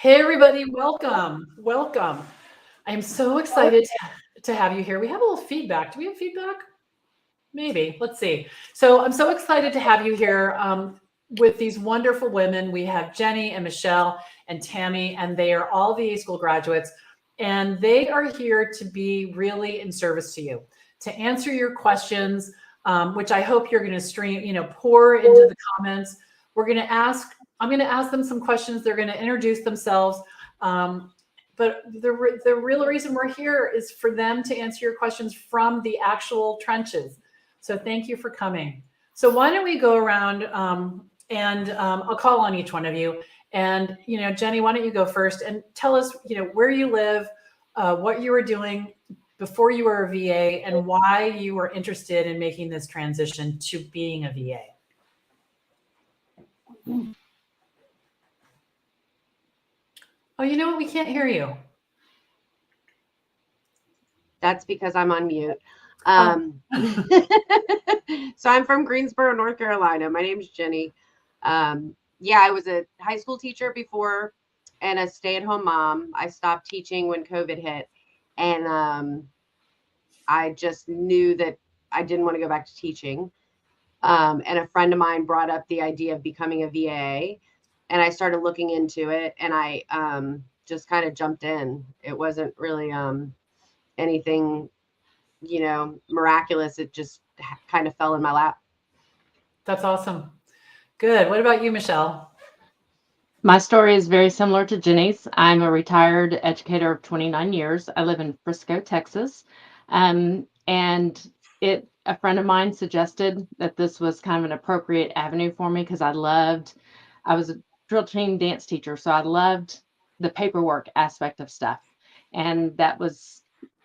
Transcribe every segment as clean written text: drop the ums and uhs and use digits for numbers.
Hey, everybody, welcome. Welcome. I'm so excited to have you here. We have a little feedback. Do we have feedback? Maybe. Let's see. So I'm so excited to have you here with these wonderful women. We have Jenny and Michelle and Tammy, and they are all VA school graduates. And they are here to be really in service to you, to answer your questions, which I hope you're going to pour into the comments. I'm going to ask them some questions. They're going to introduce themselves. Um, but the real reason we're here is for them to answer your questions from the actual trenches. So thank you for coming. So why don't we go around and I'll call on each one of you. And, Jenny, why don't you go first and tell us, where you live, what you were doing before you were a VA, and why you were interested in making this transition to being a VA. Oh, you know what? We can't hear you. That's because I'm on mute. So I'm from Greensboro, North Carolina. My name's Jenny. Yeah, I was a high school teacher before and a stay-at-home mom. I stopped teaching when COVID hit. And I just knew that I didn't want to go back to teaching. And a friend of mine brought up the idea of becoming a VA. And I started looking into it, and I just kind of jumped in. It wasn't really anything, miraculous. It just kind of fell in my lap. That's awesome. Good. What about you, Michelle? My story is very similar to Jenny's. I'm a retired educator of 29 years. I live in Frisco, Texas. And a friend of mine suggested that this was kind of an appropriate avenue for me because I was a drill team dance teacher. So I loved the paperwork aspect of stuff. And that was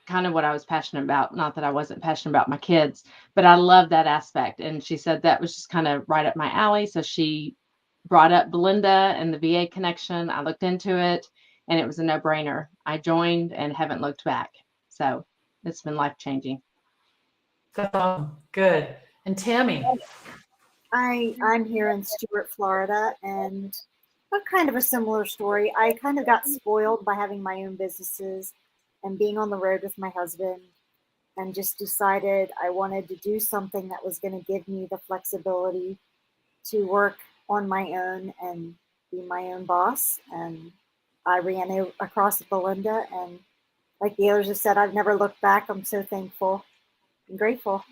kind of what I was passionate about. Not that I wasn't passionate about my kids, but I love that aspect. And she said that was just kind of right up my alley. So she brought up Belinda and the VA connection. I looked into it and it was a no-brainer. I joined and haven't looked back. So it's been life-changing. That's awesome. Good. And Tammy? I'm here in Stuart, Florida, and kind of a similar story. I kind of got spoiled by having my own businesses and being on the road with my husband, and just decided I wanted to do something that was going to give me the flexibility to work on my own and be my own boss. And I ran across Belinda, and like the others have said, I've never looked back. I'm so thankful and grateful.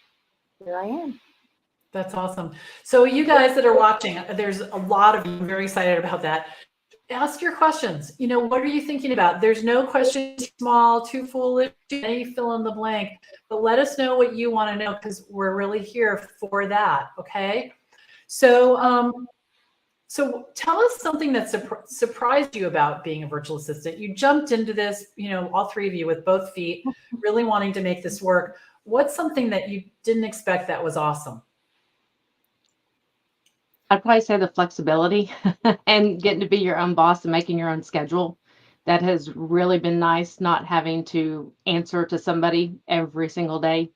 Here I am. That's awesome. So you guys that are watching, there's a lot of you. I'm very excited about that. Ask your questions. What are you thinking about? There's no question too small, too foolish, any fill in the blank, but let us know what you want to know because we're really here for that. Okay. So, so tell us something that surprised you about being a virtual assistant. You jumped into this, all three of you with both feet, really wanting to make this work. What's something that you didn't expect that was awesome? I'd probably say the flexibility and getting to be your own boss and making your own schedule. That has really been nice, not having to answer to somebody every single day.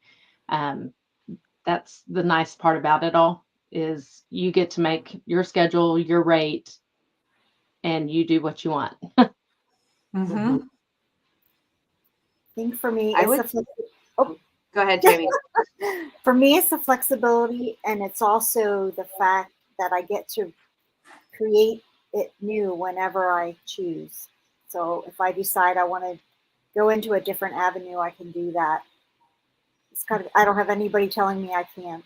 That's the nice part about it all, is you get to make your schedule, your rate, and you do what you want. I think for me, Go ahead, Jamie. For me, it's the flexibility, and it's also the fact that I get to create it new whenever I choose. So if I decide I want to go into a different avenue, I can do that. It's kind of, I don't have anybody telling me I can't.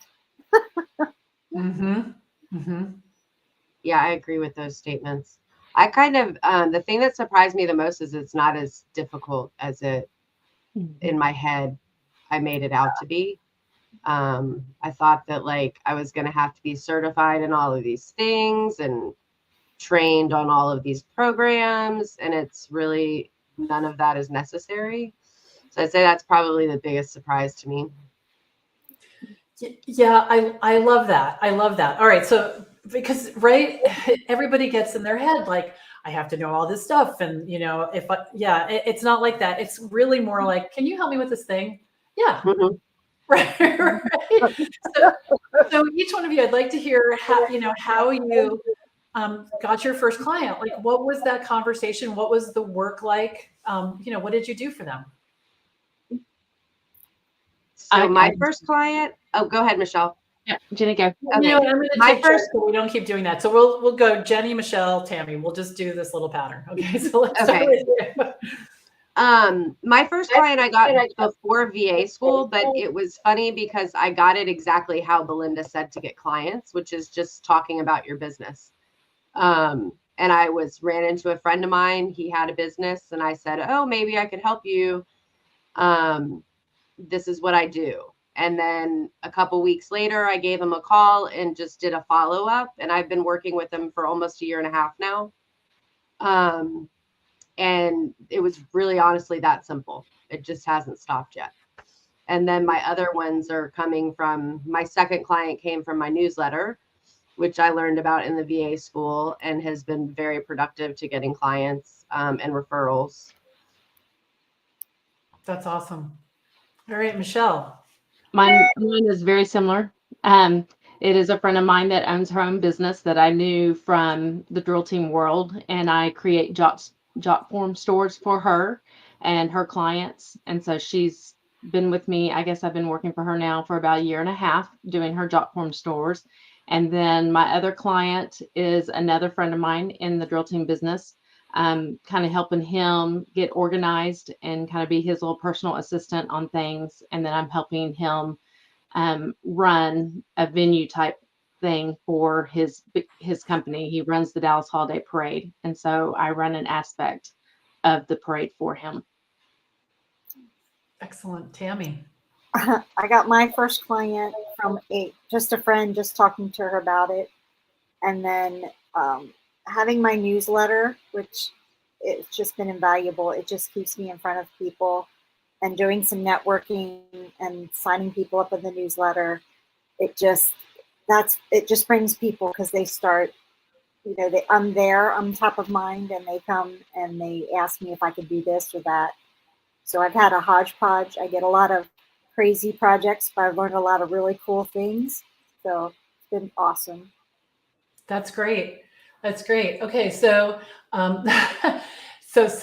Yeah, I agree with those statements. I kind of, the thing that surprised me the most is it's not as difficult as it in my head I made it out to be. I thought that I was going to have to be certified in all of these things and trained on all of these programs, and it's really none of that is necessary. So I'd say that's probably the biggest surprise to me. Yeah, I love that. I love that. All right. So because everybody gets in their head I have to know all this stuff, and it's not like that. It's really more like, can you help me with this thing? Yeah. Right. So each one of you, I'd like to hear how you got your first client, like what was that conversation? What was the work like? What did you do for them? So my first client, oh, go ahead, Michelle. Yeah, Jenny, go. Okay. I'm going to My take first- so we don't keep doing that. So we'll go Jenny, Michelle, Tammy. We'll just do this little pattern. Okay. So let's start with you. My first client I got before VA school, but it was funny because I got it exactly how Belinda said to get clients, which is just talking about your business. And I ran into a friend of mine. He had a business and I said, oh, maybe I could help you. This is what I do. And then a couple weeks later, I gave him a call and just did a follow-up. And I've been working with him for almost 1.5 years now. And it was really honestly that simple. It just hasn't stopped yet. And then my other ones are coming from, my second client came from my newsletter, which I learned about in the VA school and has been very productive to getting clients and referrals. That's awesome. All right, Michelle. Mine is very similar. It is a friend of mine that owns her own business that I knew from the drill team world, and I create jot form stores for her and her clients. And so she's been with me. I guess I've been working for her now for about 1.5 years doing her jot form stores. And then my other client is another friend of mine in the drill team business, kind of helping him get organized and kind of be his little personal assistant on things. And then I'm helping him run a venue type thing for his company. He runs the Dallas Holiday Parade. And so I run an aspect of the parade for him. Excellent. Tammy. I got my first client from just a friend, just talking to her about it. And then having my newsletter, which it's just been invaluable. It just keeps me in front of people, and doing some networking and signing people up in the newsletter. It just brings people because they start, I'm there, I'm top of mind, and they come and they ask me if I could do this or that. So I've had a hodgepodge. I get a lot of crazy projects, but I've learned a lot of really cool things. So it's been awesome. That's great. That's great. Okay, so so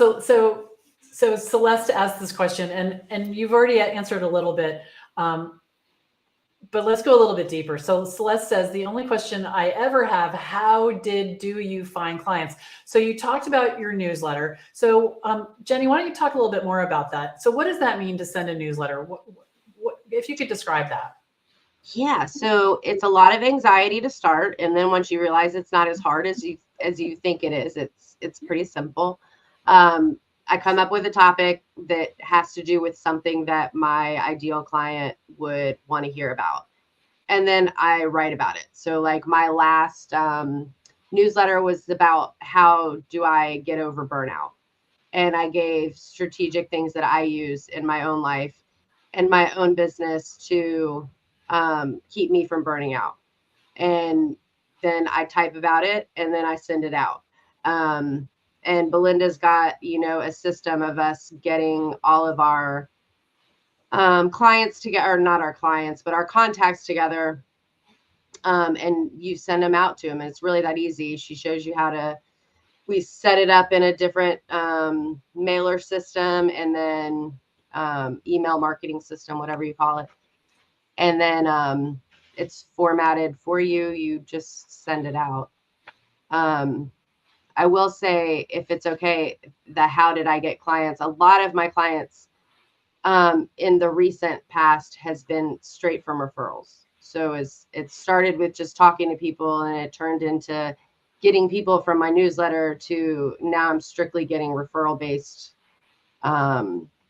Celeste asked this question, and you've already answered a little bit, but let's go a little bit deeper. So Celeste says, the only question I ever have, how do you find clients? So you talked about your newsletter. So Jenny, why don't you talk a little bit more about that? So what does that mean to send a newsletter? What if you could describe that? Yeah, so it's a lot of anxiety to start, and then once you realize it's not as hard as you think it is, it's pretty simple. I come up with a topic that has to do with something that my ideal client would want to hear about, and then I write about it. So like my last newsletter was about how do I get over burnout, and I gave strategic things that I use in my own life and my own business to keep me from burning out. And then I type about it and then I send it out. And Belinda's got, a system of us getting all of our clients together, or not our clients, but our contacts together. And you send them out to them. And it's really that easy. She shows you we set it up in a different mailer system, and then email marketing system, whatever you call it. And then it's formatted for you. You just send it out. I will say, if it's okay, how did I get clients? A lot of my clients in the recent past has been straight from referrals. So it started with just talking to people, and it turned into getting people from my newsletter to now I'm strictly getting referral-based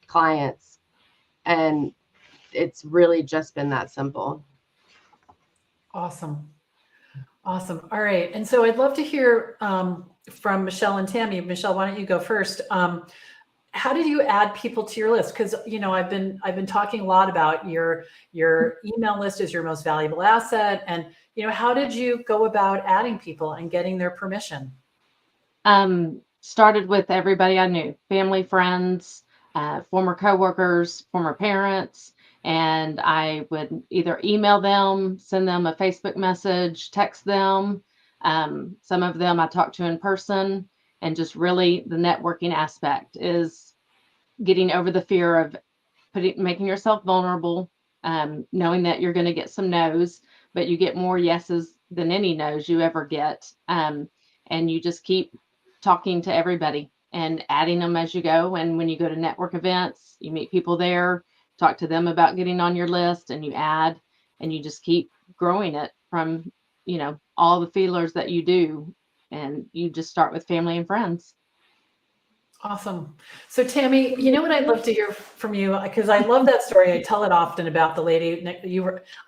clients. And it's really just been that simple. Awesome. Awesome. All right. And so I'd love to hear from Michelle and Tammy. Michelle, why don't you go first? How did you add people to your list? Because I've been talking a lot about your email list is your most valuable asset, and how did you go about adding people and getting their permission? Started with everybody I knew, family, friends, former coworkers, former parents, and I would either email them, send them a Facebook message, text them, Some of them I talk to in person, and just really the networking aspect is getting over the fear of making yourself vulnerable, knowing that you're going to get some no's, but you get more yeses than any no's you ever get. And you just keep talking to everybody and adding them as you go. And when you go to network events, you meet people there, talk to them about getting on your list, and you add, and you just keep growing it from, all the feelers that you do. And you just start with family and friends. Awesome. So Tammy, you know what I'd love to hear from you, because I love that story. I tell it often about the lady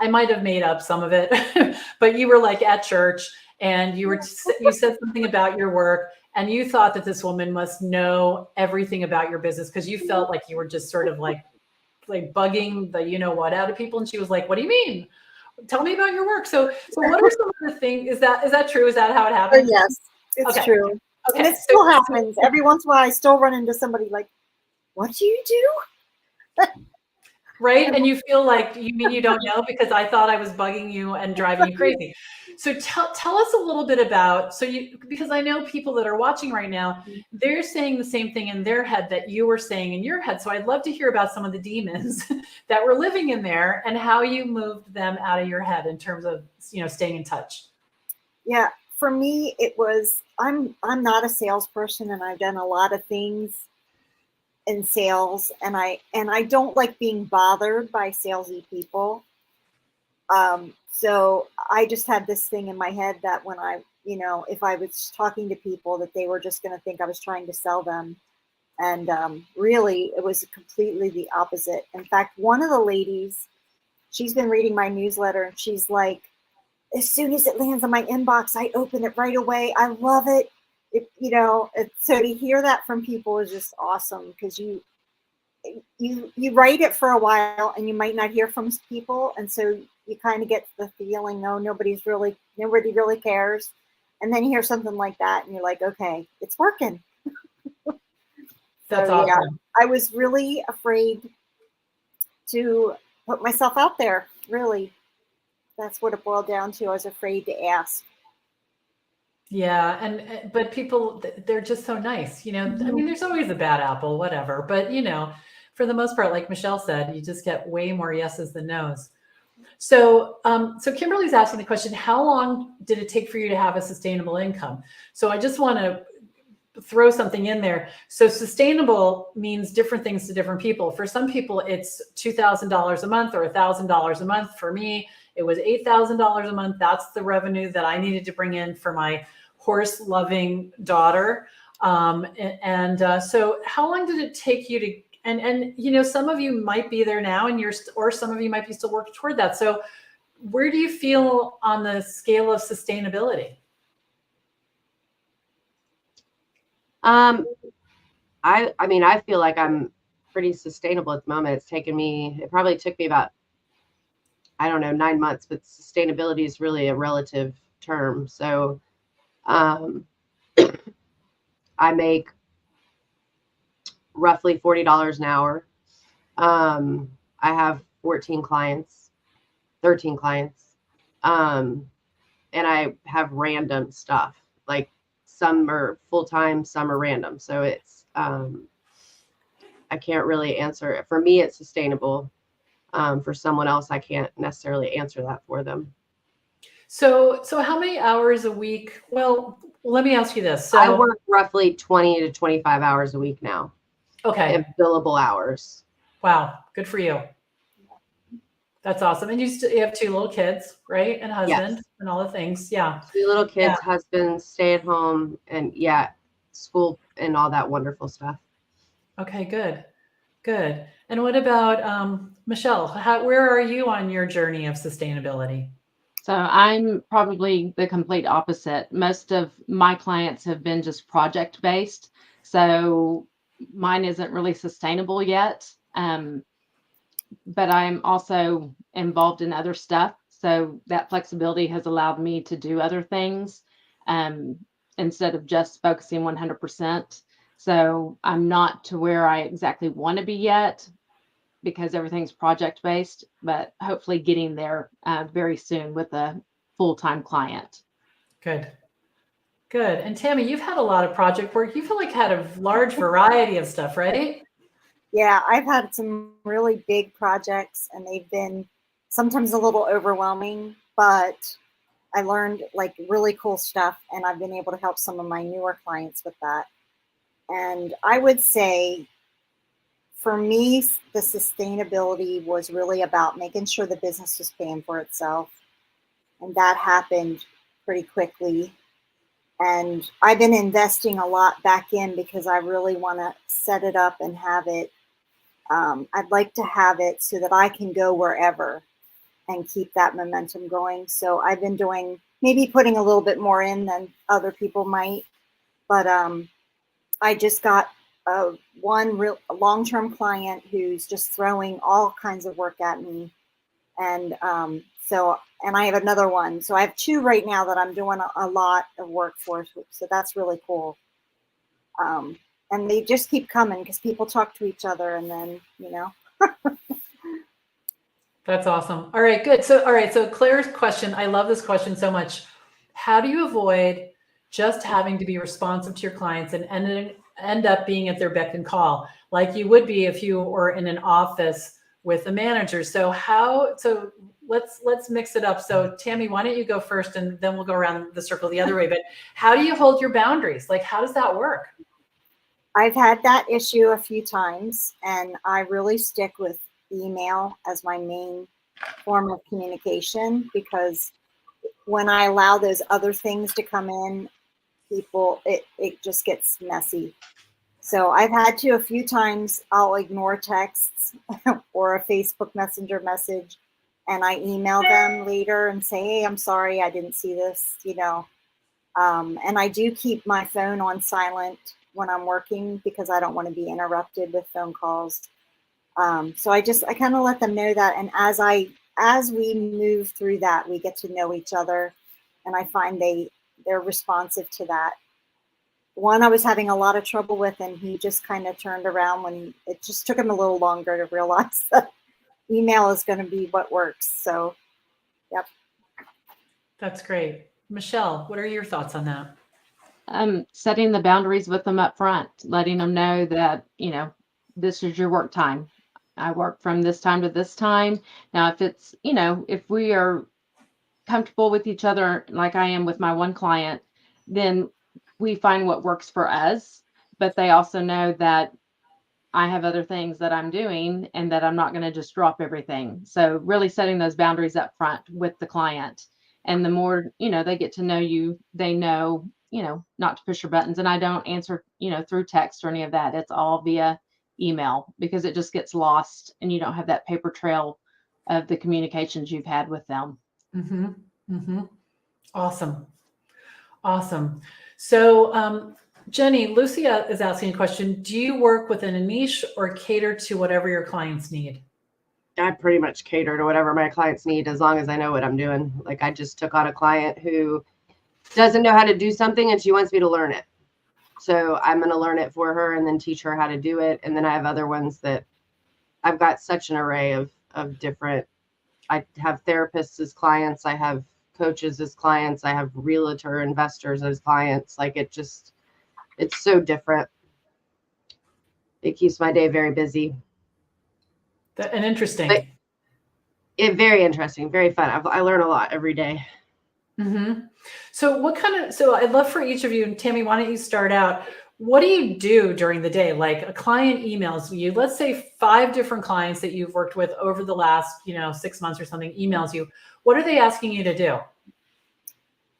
I might have made up some of it, but you were like at church and you said something about your work and you thought that this woman must know everything about your business because you felt like you were just sort of like bugging the what out of people. And she was like, "What do you mean? Tell me about your work." So what are some of the things? Is that true? Is that how it happened? Yes, it's Okay. true. Okay. And it still happens. Every once in a while, I still run into somebody like, "What do you do?" Right. And you feel like you mean you don't know because I thought I was bugging you and driving you crazy. So tell us a little bit about, because I know people that are watching right now, they're saying the same thing in their head that you were saying in your head. So I'd love to hear about some of the demons that were living in there and how you moved them out of your head in terms of, staying in touch. Yeah. For me, it was, I'm not a salesperson and I've done a lot of things in sales and I don't like being bothered by salesy people. So I just had this thing in my head that when I, if I was talking to people that they were just going to think I was trying to sell them. And really it was completely the opposite. In fact, one of the ladies, she's been reading my newsletter and she's like, as soon as it lands on my inbox, I open it right away. I love it. So to hear that from people is just awesome because you write it for a while and you might not hear from people. And so you kind of get the feeling, no, nobody really cares. And then you hear something like that and you're like, okay, it's working. That's So, awesome. yeah, I was really afraid to put myself out there. Really. That's what it boiled down to. I was afraid to ask. Yeah. But people, they're just so nice, I mean, there's always a bad apple, whatever, but for the most part, like Michelle said, you just get way more yeses than nos. So Kimberly's asking the question, how long did it take for you to have a sustainable income? So I just want to throw something in there. So sustainable means different things to different people. For some people, it's $2,000 a month or $1,000 a month. For me, it was $8,000 a month. That's the revenue that I needed to bring in for my horse loving daughter. So how long did it take you to, and some of you might be there now and or some of you might be still working toward that. So where do you feel on the scale of sustainability? I feel like I'm pretty sustainable at the moment. It probably took me about, 9 months, but sustainability is really a relative term. So, I make roughly $40 an hour. I have 13 clients. And I have random stuff, like some are full-time, some are random. So it's, I can't really answer it. For me, it's sustainable. For someone else, I can't necessarily answer that for them. So how many hours a week? Well, let me ask you this. So I work roughly 20 to 25 hours a week now. Okay. In billable hours. Wow. Good for you. That's awesome. And you have 2 little kids, right? And husband. Yes. And all the things. Yeah. 2 little kids, husband, stay at home, and school and all that wonderful stuff. Okay, good. Good. And what about Michelle? Where are you on your journey of sustainability? So I'm probably the complete opposite. Most of my clients have been just project based. So mine isn't really sustainable yet. But I'm also involved in other stuff. So that flexibility has allowed me to do other things instead of just focusing 100%. So I'm not to where I exactly want to be yet because everything's project based, but hopefully getting there very soon with a full-time client. Good. Good. And Tammy, you've had a lot of project work. You feel like had a large variety of stuff, right? Yeah, I've had some really big projects and they've been sometimes a little overwhelming, but I learned like really cool stuff and I've been able to help some of my newer clients with that. And I would say for me, the sustainability was really about making sure the business was paying for itself. And that happened pretty quickly. And I've been investing a lot back in because I really want to set it up and have it. I'd like to have it so that I can go wherever and keep that momentum going. So I've been doing, maybe putting a little bit more in than other people might, but I just got one real long-term client who's just throwing all kinds of work at me. And and I have another one. So I have two right now that I'm doing a lot of work for. So that's really cool. And they just keep coming because people talk to each other and then, you know. That's awesome. All right, good. So, all right. So Claire's question, I love this question so much. How do you avoid just having to be responsive to your clients and end up being at their beck and call, like you would be if you were in an office with a manager? So let's mix it up. So Tammy, why don't you go first and then we'll go around the circle the other way. But how do you hold your boundaries? Like, how does that work? I've had that issue a few times and I really stick with email as my main form of communication because when I allow those other things to come in, it just gets messy. So I've had to a few times, I'll ignore texts or a Facebook Messenger message and I email them later and say, hey, I'm sorry, I didn't see this, you know. And I do keep my phone on silent when I'm working because I don't want to be interrupted with phone calls. So I kind of let them know that. And as we move through that, we get to know each other and I find they're responsive to that. One I was having a lot of trouble with and he just kind of turned around when it just took him a little longer to realize that email is going to be what works. So, yep. That's great. Michelle, what are your thoughts on that? Setting the boundaries with them up front, letting them know that, you know, this is your work time. I work from this time to this time. Now, if it's, you know, if we are comfortable with each other, like I am with my one client, then we find what works for us. But they also know that I have other things that I'm doing and that I'm not going to just drop everything. So really setting those boundaries up front with the client. And the more, you know, they get to know you, they know, you know, not to push your buttons. And I don't answer, you know, through text or any of that. It's all via email because it just gets lost and you don't have that paper trail of the communications you've had with them. Mm-hmm. Mm-hmm. Awesome. Awesome. So, Jenny, Lucia is asking a question. Do you work within a niche or cater to whatever your clients need? I pretty much cater to whatever my clients need as long as I know what I'm doing. Like I just took on a client who doesn't know how to do something and she wants me to learn it. So I'm going to learn it for her and then teach her how to do it. And then I have other ones that I've got such an array of different, I have therapists as clients. I have coaches as clients. I have realtor investors as clients. Like it's so different. It keeps my day very busy. And interesting. But very interesting, very fun. I learn a lot every day. Mm-hmm. So I'd love for each of you, and Tammy, why don't you start out? What do you do during the day? Like a client emails you, let's say 5 different clients that you've worked with over the last, 6 months or something emails you. What are they asking you to do?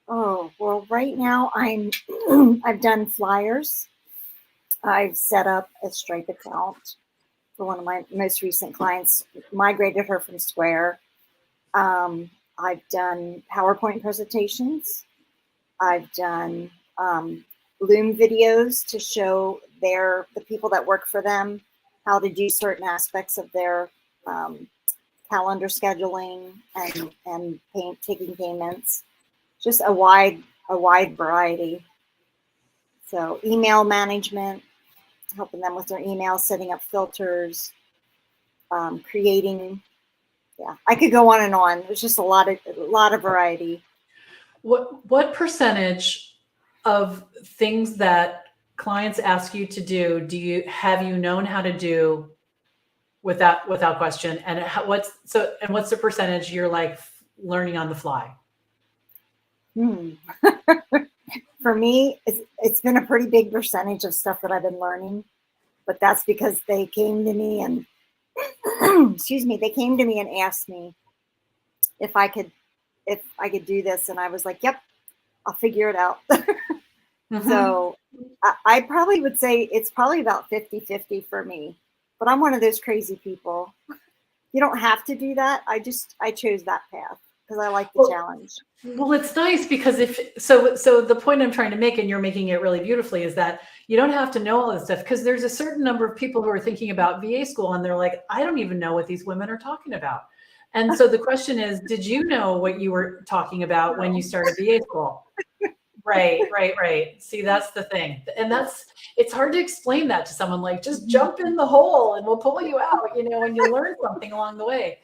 Oh, well, right now I've done flyers. I've set up a Stripe account for one of my most recent clients, migrated her from Square. I've done PowerPoint presentations. I've done Loom videos to show the people that work for them how to do certain aspects of their calendar scheduling and taking payments. Just a wide variety. So email management, helping them with their email, setting up filters, creating. Yeah, I could go on and on. There's just a lot of variety. What percentage of things that clients ask you to do, have you known how to do without question? And what's the percentage you're like learning on the fly? For me, it's been a pretty big percentage of stuff that I've been learning, but that's because they came to me and excuse me, they came to me and asked me if I could do this, and I was like, "Yep, I'll figure it out." So I probably would say it's probably about 50-50 for me, but I'm one of those crazy people. You don't have to do that. I chose that path because I like the challenge. Well, it's nice because so the point I'm trying to make, and you're making it really beautifully, is that you don't have to know all this stuff, because there's a certain number of people who are thinking about VA school and they're like, I don't even know what these women are talking about. And so the question is, did you know what you were talking about when you started VA school? Right. See, that's the thing. And it's hard to explain that to someone, like, just jump in the hole and we'll pull you out, and you'll learn something along the way.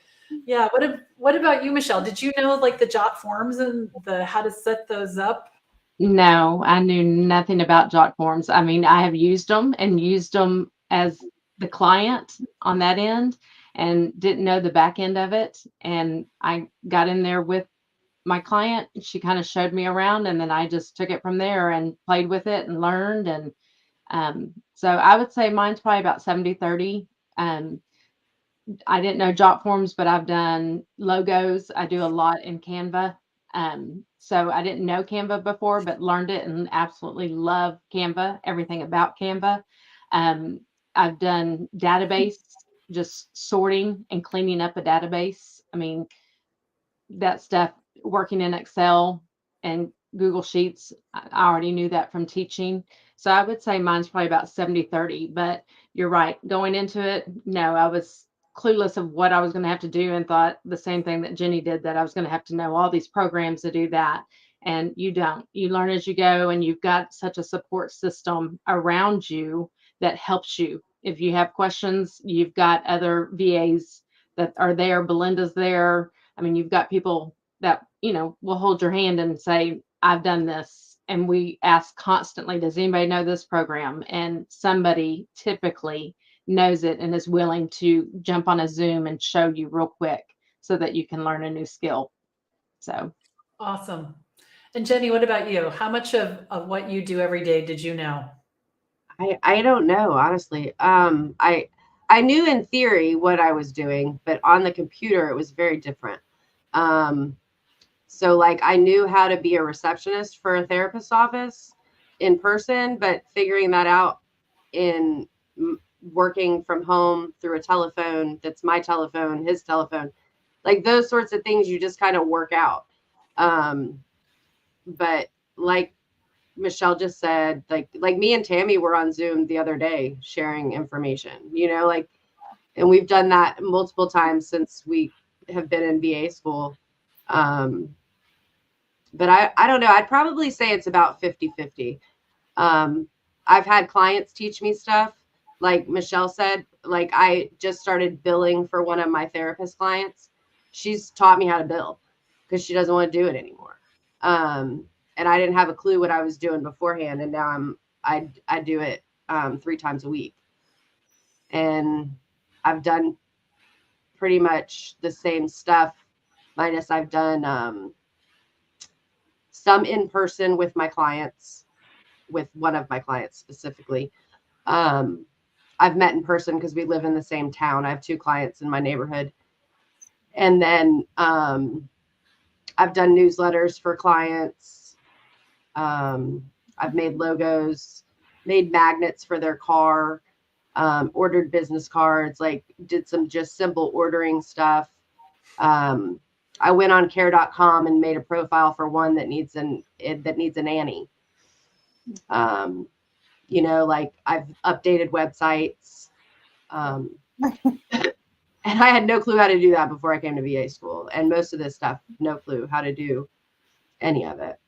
Yeah. What about you, Michelle? Did you know like the Jot forms and how to set those up? No, I knew nothing about Jot forms. I mean, I have used them as the client on that end and didn't know the back end of it. And I got in there with my client. She kind of showed me around, and then I just took it from there and played with it and learned. And so I would say mine's probably about 70-30. I didn't know Jot forms, but I've done logos. I do a lot in Canva. So I didn't know Canva before, but learned it and absolutely love Canva, everything about Canva. I've done database, just sorting and cleaning up a database. I mean, that stuff, working in Excel and Google Sheets, I already knew that from teaching. So I would say mine's probably about 70-30, but you're right. Going into it, no, I was clueless of what I was going to have to do and thought the same thing that Jenny did, that I was going to have to know all these programs to do that. And you don't. You learn as you go, and you've got such a support system around you that helps you. If you have questions, you've got other VAs that are there. Belinda's there. I mean, you've got people that, will hold your hand and say, I've done this. And we ask constantly, does anybody know this program? And somebody typically knows it and is willing to jump on a Zoom and show you real quick so that you can learn a new skill. So awesome. And Jenny, what about you? How much of what you do every day did you know? I don't know, honestly. I knew in theory what I was doing, but on the computer it was very different. So like I knew how to be a receptionist for a therapist's office in person, but figuring that out in working from home through a telephone that's my telephone, his telephone, like those sorts of things you just kind of work out. But like Michelle just said, like me and Tammy were on Zoom the other day sharing information, and we've done that multiple times since we have been in VA school. But I don't know. I'd probably say it's about 50-50. I've had clients teach me stuff. Like Michelle said, like I just started billing for one of my therapist clients. She's taught me how to bill because she doesn't want to do it anymore. And I didn't have a clue what I was doing beforehand. And now I do it 3 times a week. And I've done pretty much the same stuff, minus I've done some in person with my clients, with one of my clients specifically. I've met in person because we live in the same town. I have 2 clients in my neighborhood. And then I've done newsletters for clients. I've made logos, made magnets for their car, ordered business cards, like did some just simple ordering stuff. I went on care.com and made a profile for one that needs a nanny. Like I've updated websites. And I had no clue how to do that before I came to VA school. And most of this stuff, no clue how to do any of it.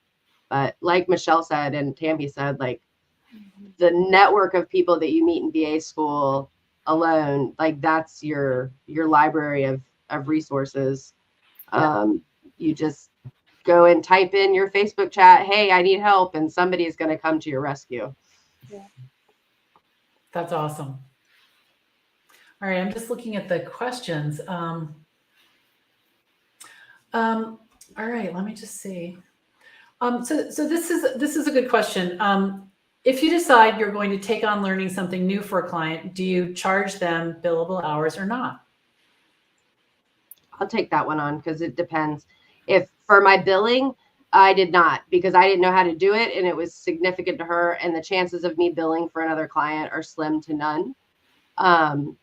But like Michelle said, and Tammy said, like the network of people that you meet in VA school alone, like that's your library of resources. You just go and type in your Facebook chat, hey, I need help, and somebody is going to come to your rescue. That's awesome. All right, I'm just looking at the questions. All right, let me just see. So this is a good question. If you decide you're going to take on learning something new for a client, do you charge them billable hours or not? I'll take that one on because it depends. If for my billing, I did not, because I didn't know how to do it and it was significant to her, and the chances of me billing for another client are slim to none.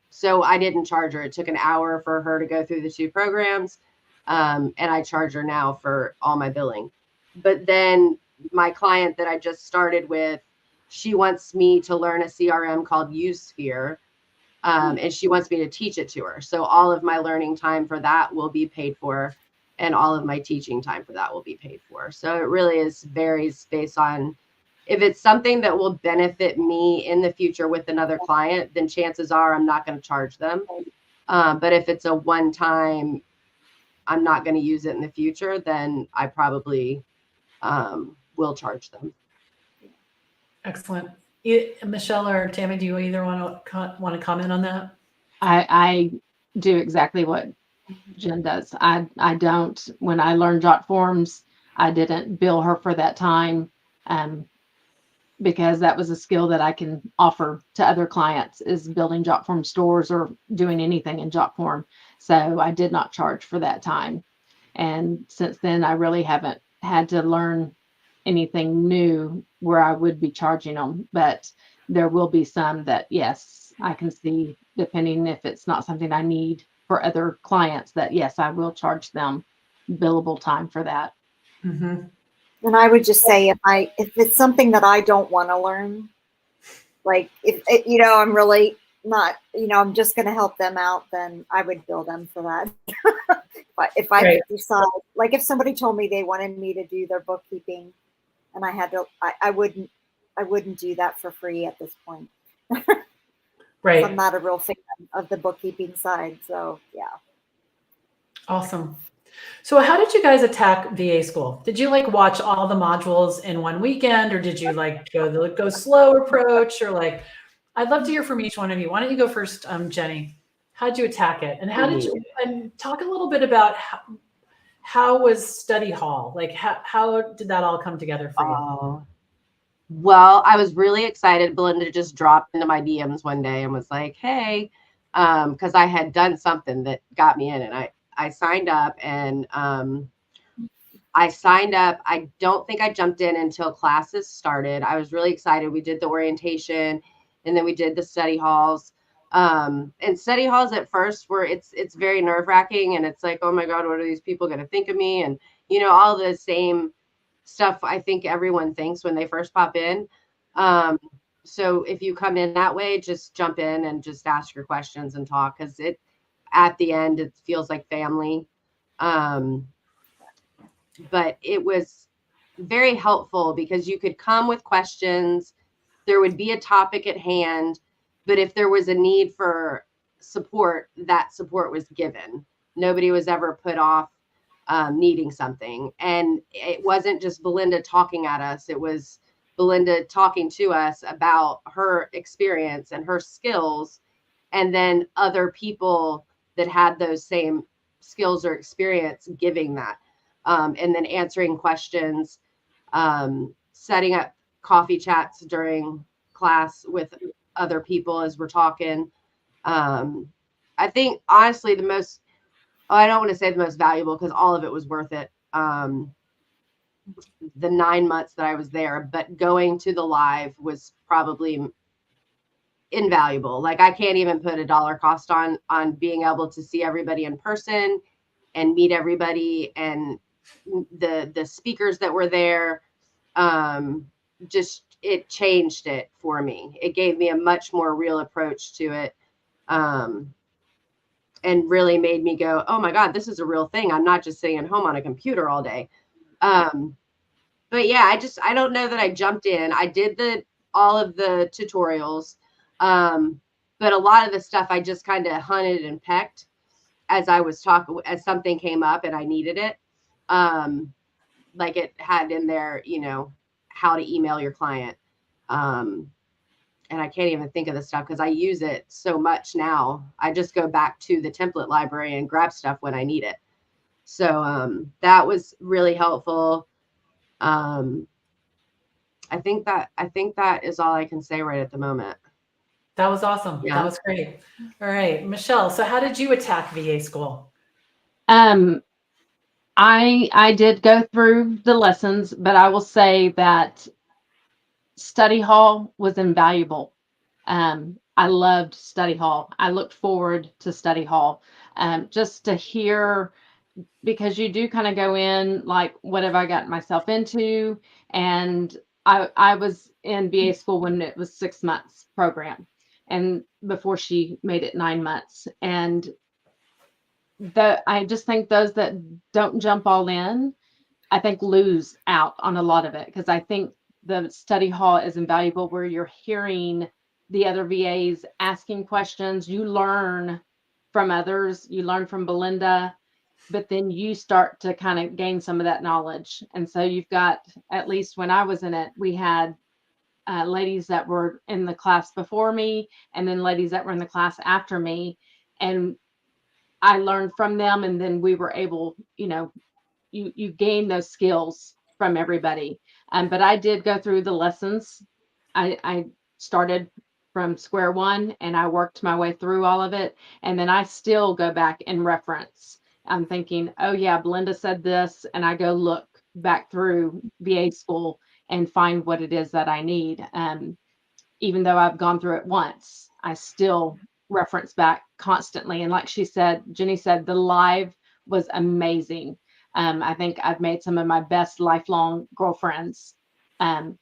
So I didn't charge her. It took an hour for her to go through the 2 programs. And I charge her now for all my billing. But then my client that I just started with, she wants me to learn a CRM called USphere. And she wants me to teach it to her. So all of my learning time for that will be paid for, and all of my teaching time for that will be paid for. So it really varies based on, if it's something that will benefit me in the future with another client, then chances are I'm not going to charge them. But if it's a one-time, I'm not going to use it in the future, then I probably will charge them. Excellent. Michelle or Tammy, do you either want to comment on that? I do exactly what Jen does. I don't, when I learned Jot Forms, I didn't bill her for that time, because that was a skill that I can offer to other clients, is building Jot Form stores or doing anything in Jot Form. So I did not charge for that time. And since then, I really haven't had to learn anything new where I would be charging them. But there will be some that, yes, I can see, depending if it's not something I need for other clients, that yes, I will charge them billable time for that. Mm-hmm. And I would just say, if it's something that I don't want to learn, like if I'm really not, I'm just going to help them out, then I would bill them for that. But if I decide, like if somebody told me they wanted me to do their bookkeeping and I had to, I wouldn't do that for free at this point. Right. I'm not a real fan of the bookkeeping side. So yeah. Awesome. So how did you guys attack VA school? Did you like watch all the modules in one weekend, or did you like go slow approach, or like, I'd love to hear from each one of you. Why don't you go first, Jenny? How did you attack it? And how did you, and talk a little bit about how was study hall? Like how did that all come together for you? Well, I was really excited. Belinda just dropped into my DMs one day and was like, hey, because I had done something that got me in, and I signed up, and I don't think I jumped in until classes started. I was really excited. We did the orientation, and then we did the study halls. And study halls at first it's very nerve-wracking, and it's like, oh my God, what are these people going to think of me? And all the same stuff I think everyone thinks when they first pop in. So if you come in that way, just jump in and just ask your questions and talk, because at the end, it feels like family. But it was very helpful because you could come with questions. There would be a topic at hand, but if there was a need for support, that support was given. Nobody was ever put off needing something. And it wasn't just Belinda talking at us. It was Belinda talking to us about her experience and her skills, and then other people that had those same skills or experience giving that, and then answering questions, setting up coffee chats during class with other people as we're talking. I think honestly I don't want to say the most valuable, because all of it was worth it. The 9 months that I was there, but going to the live was probably invaluable. Like, I can't even put a dollar cost on being able to see everybody in person and meet everybody, and the speakers that were there. Just, it changed it for me. It gave me a much more real approach to it. And really made me go, oh my God, this is a real thing. I'm not just sitting at home on a computer all day. But yeah, I don't know that I jumped in. I did all of the tutorials. But a lot of the stuff I just kind of hunted and pecked as I was talking, as something came up and I needed it. like it had in there, how to email your client. And I can't even think of the stuff because I use it so much now. I just go back to the template library and grab stuff when I need it. So that was really helpful. I think that is all I can say right at the moment. That was awesome. Yeah. That was great. All right, Michelle. So how did you attack VA school? I did go through the lessons, but I will say that study hall was invaluable. I loved study hall. I looked forward to study hall, just to hear, because you do kind of go in like, what have I gotten myself into? And I was in VA school when it was 6 months program, and before she made it 9 months. And I just think those that don't jump all in, I think lose out on a lot of it, because I think the study hall is invaluable where you're hearing the other VAs asking questions. You learn from others, you learn from Belinda, but then you start to kind of gain some of that knowledge. And so you've got, at least when I was in it, we had ladies that were in the class before me, and then ladies that were in the class after me. And I learned from them, and then we were able, you gain those skills from everybody. But I did go through the lessons. I started from square one and I worked my way through all of it. And then I still go back and reference. I'm thinking, oh yeah, Belinda said this. And I go look back through VA school and find what it is that I need. Even though I've gone through it once, I still reference back constantly. And like Jenny said, the live was amazing. I think I've made some of my best lifelong girlfriends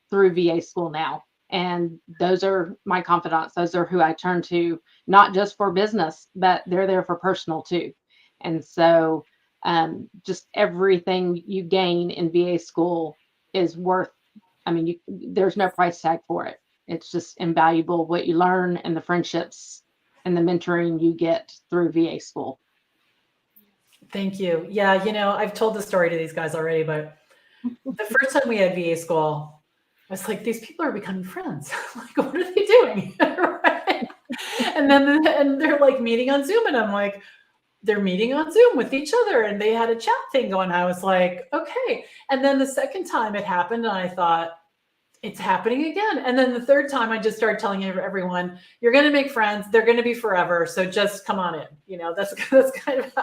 through VA school now. And those are my confidants. Those are who I turn to, not just for business, but they're there for personal too. And so just everything you gain in VA school is worth, there's no price tag for it. It's just invaluable what you learn, and the friendships and the mentoring you get through VA school. Thank you. Yeah, I've told the story to these guys already, but the first time we had VA school, I was like, these people are becoming friends. Like, what are they doing? Right? And they're like meeting on Zoom, and I'm like, they're meeting on Zoom with each other, and they had a chat thing going. I was like, okay. And then the second time it happened, and I thought, it's happening again. And then the third time I just started telling everyone, you're going to make friends. They're going to be forever. So just come on in. That's kind of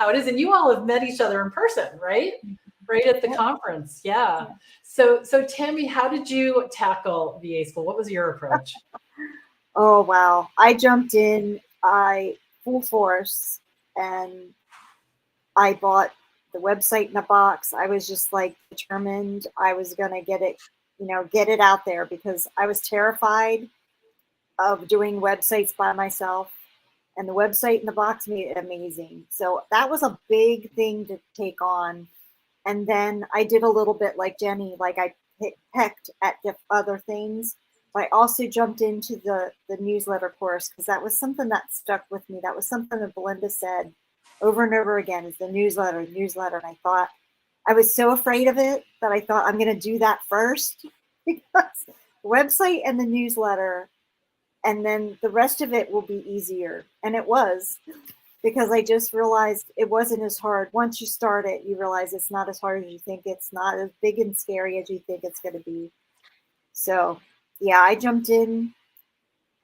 how it is. And you all have met each other in person, right? Right at the conference. Yeah. So Tammy, how did you tackle VA school? What was your approach? Oh, wow. I jumped in, full force, and I bought the website in a box. I was just like determined I was going to get it out there, because I was terrified of doing websites by myself, and the website in the box made it amazing. So that was a big thing to take on. And then I did a little bit like Jenny, like I pecked at other things, but I also jumped into the newsletter course, because that was something that stuck with me. That was something that Belinda said over and over again, is the newsletter. And I thought, I was so afraid of it that I thought, I'm going to do that first, because the website and the newsletter, and then the rest of it will be easier. And it was, because I just realized it wasn't as hard. Once you start it, you realize it's not as hard as you think. It's not as big and scary as you think it's going to be. So yeah, I jumped in,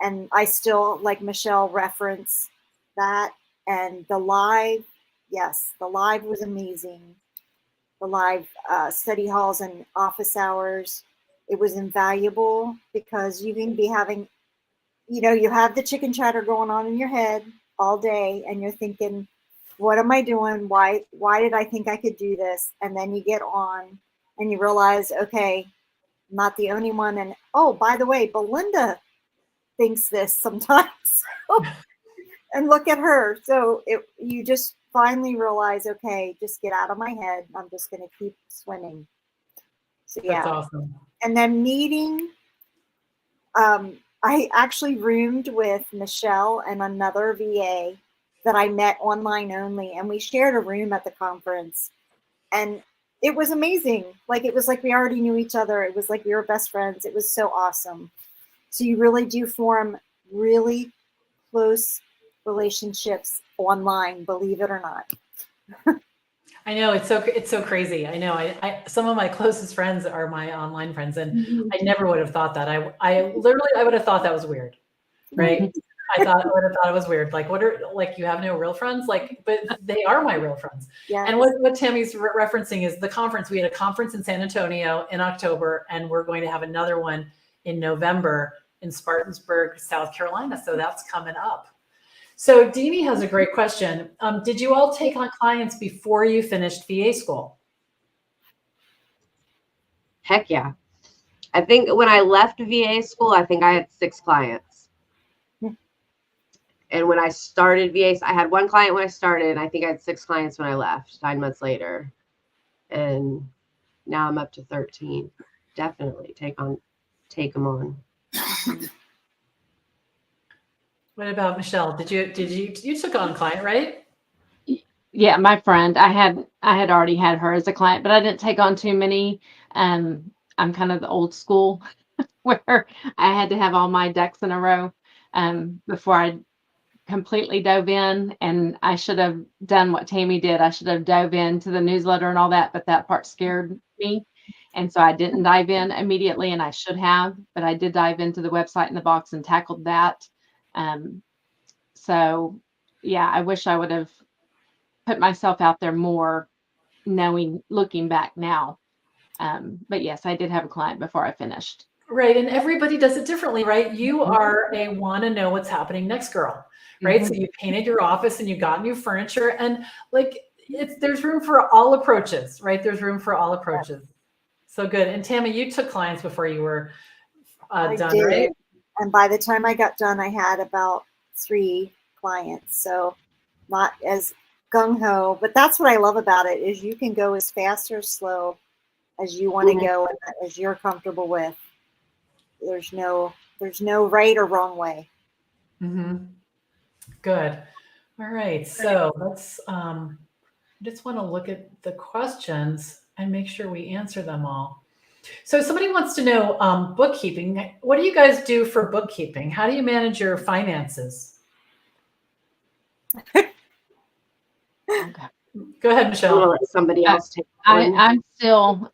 and I still, like Michelle, reference that. And the live, yes, the live was amazing. The live study halls and office hours, it was invaluable, because you can be having, you have the chicken chatter going on in your head all day, and you're thinking, what am I doing? Why did I think I could do this? And then you get on and you realize, okay, I'm not the only one. And oh, by the way, Belinda thinks this sometimes. And look at her. So you just finally realize, okay, just get out of my head. I'm just going to keep swimming. So yeah. That's awesome. And then meeting, I actually roomed with Michelle and another VA that I met online only, and we shared a room at the conference. And it was amazing. Like, it was like we already knew each other. It was like we were best friends. It was so awesome. So you really do form really close relationships online, believe it or not. I know it's so crazy. I know. I some of my closest friends are my online friends, and I never would have thought that. I literally I would have thought that was weird, right? I would have thought it was weird. Like, what are like you have no real friends? Like, but they are my real friends. Yes. And what Tammy's referencing is the conference. We had a conference in San Antonio in October, and we're going to have another one in November in Spartanburg, South Carolina. So that's coming up. So Deanie has a great question. Did you all take on clients before you finished VA school? Heck yeah. I think when I left VA school, I think I had 6 clients. And when I started VA, I had 1 client when I started, and I think I had 6 clients when I left 9 months later. And now I'm up to 13. Definitely take them on. What about Michelle? Did you took on a client, right? Yeah, my friend, I had already had her as a client, but I didn't take on too many. I'm kind of the old school where I had to have all my ducks in a row before I completely dove in. And I should have done what Tammy did. I should have dove into the newsletter and all that, but that part scared me. And so I didn't dive in immediately, and I should have, but I did dive into the website in the box and tackled that. So yeah, I wish I would have put myself out there more, looking back now. But yes, I did have a client before I finished. Right. And everybody does it differently, right? You are a want to know what's happening next girl, right? So you painted your office and you got new furniture, and like there's room for all approaches, right? There's room for all approaches. So good. And Tammy, you took clients before you were I done, did. right? And by the time I got done, I had about 3 clients. So not as gung-ho, but that's what I love about it, is you can go as fast or slow as you want to go and as you're comfortable with. There's no right or wrong way. Mm-hmm. Good. All right. So let's I just want to look at the questions and make sure we answer them all. So somebody wants to know bookkeeping. What do you guys do for bookkeeping? How do you manage your finances? Okay. Go ahead, I'm Michelle. gonna let somebody else take I'm still,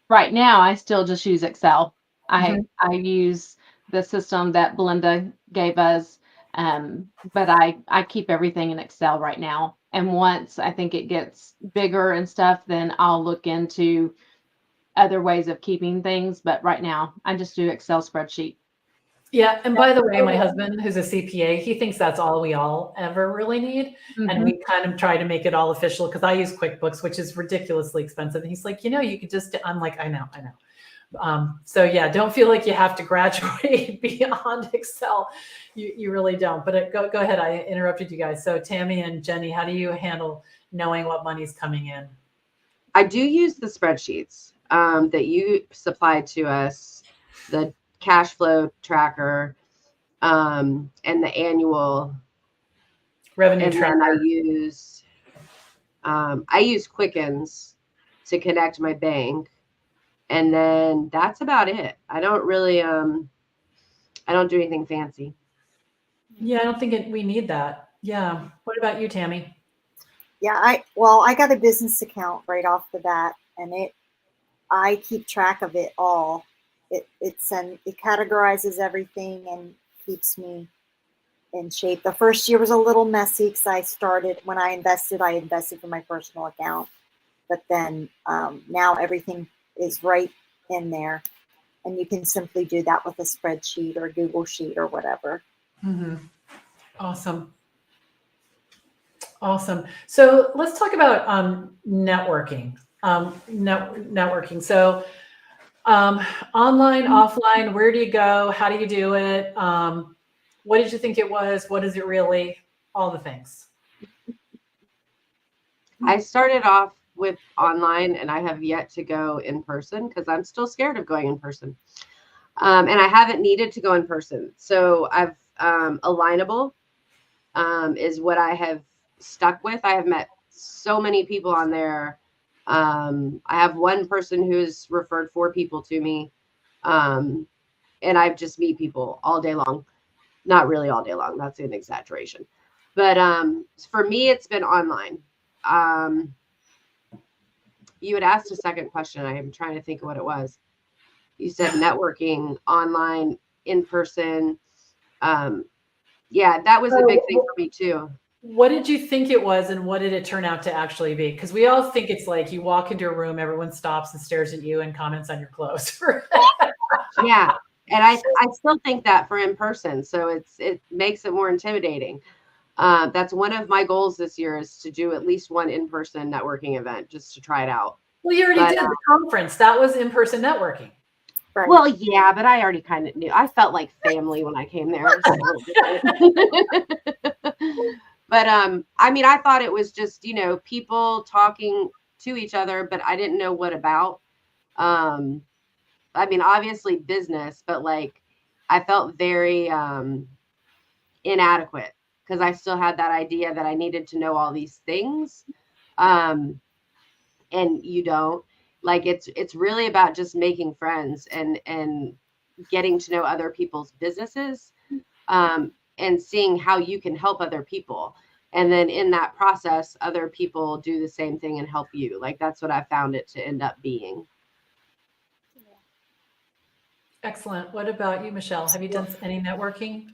right now, I still just use Excel. I use the system that Belinda gave us, but I keep everything in Excel right now. And once I think it gets bigger and stuff, then I'll look into other ways of keeping things. But right now, I just do Excel spreadsheet. Yeah. And by the way, my husband, who's a CPA, he thinks that's all we all ever really need. And we kind of try to make it all official, because I use QuickBooks, which is ridiculously expensive. And he's like, you could just, I'm like, I know. So yeah, don't feel like you have to graduate beyond Excel. You really don't. But go ahead. I interrupted you guys. So Tammy and Jenny, how do you handle knowing what money's coming in? I do use the spreadsheets that you supplied to us, the cash flow tracker, and the annual Revenue and tracker. then I use Quickens to connect my bank, and then that's about it. I don't really I don't do anything fancy. Yeah, I don't think we need that. Yeah. What about you, Tammy? Yeah, I got a business account right off the bat, and I keep track of it all. It categorizes everything and keeps me in shape. The first year was a little messy because I invested from my personal account, but then now everything is right in there, and you can simply do that with a spreadsheet or Google Sheet or whatever. Awesome. So let's talk about networking. Networking. So online, offline, where do you go? How do you do it? What did you think it was? What is it really? All the things. I started off with online, and I have yet to go in person because I'm still scared of going in person. And I haven't needed to go in person. So I've Alignable is what I have stuck with. I have met so many people on there I have one person who's referred 4 people to me. And I just meet people all day long. Not really all day long. That's an exaggeration. But for me, it's been online. You had asked a second question. I am trying to think of what it was. You said networking, online, in person. Yeah, that was a big thing for me too. What did you think it was, and what did it turn out to actually be? Because we all think it's like you walk into a room, everyone stops and stares at you and comments on your clothes. Yeah. And I still think that for in person. So it makes it more intimidating. That's one of my goals this year is to do at least one in-person networking event just to try it out. Well, you already did the conference. That was in-person networking. Right. Well, yeah, but I already kind of knew. I felt like family when I came there. But I mean, I thought it was just, people talking to each other, but I didn't know what about. I mean, obviously business, but like I felt very inadequate because I still had that idea that I needed to know all these things. And you don't. Like it's really about just making friends and getting to know other people's businesses, and seeing how you can help other people. And then in that process, other people do the same thing and help you. Like that's what I found it to end up being. Excellent. What about you, Michelle? Have you done any networking?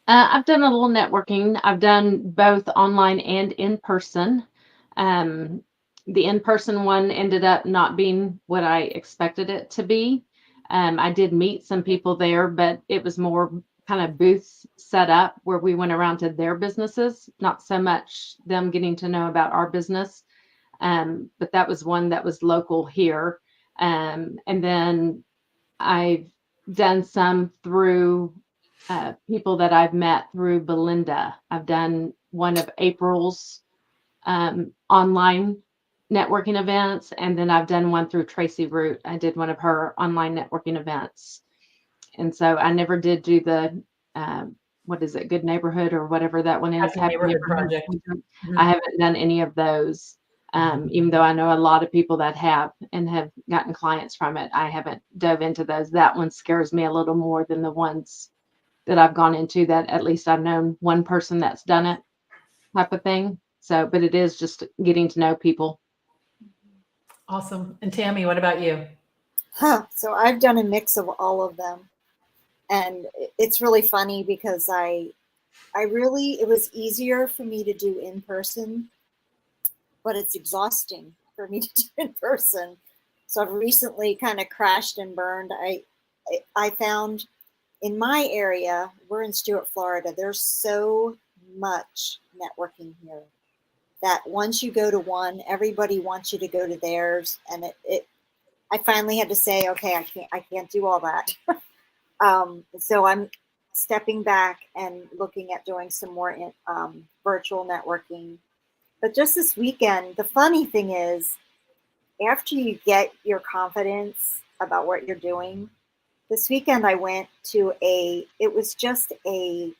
I've done a little networking. I've done both online and in person. The in-person one ended up not being what I expected it to be. I did meet some people there, but it was more kind of booths set up where we went around to their businesses, not so much them getting to know about our business. But that was one that was local here. And then I've done some through people that I've met through Belinda. I've done one of April's online networking events, and then I've done one through Tracy Root. I did one of her online networking events. And so I never did do the, what is it, Good Neighborhood or whatever that one is. Happy Neighborhood Project. I haven't done any of those. Even though I know a lot of people that have and have gotten clients from it, I haven't dove into those. That one scares me a little more than the ones that I've gone into that at least I've known one person that's done it type of thing. So, but it is just getting to know people. Awesome. And Tammy, what about you? So I've done a mix of all of them. And it's really funny because it was easier for me to do in person, but it's exhausting for me to do in person. So I've recently kind of crashed and burned. I found in my area, we're in Stuart, Florida, there's so much networking here that once you go to one, everybody wants you to go to theirs. And I finally had to say, okay, I can't do all that. So I'm stepping back and looking at doing some more virtual networking. But just this weekend, the funny thing is, after you get your confidence about what you're doing, this weekend I went to it was just a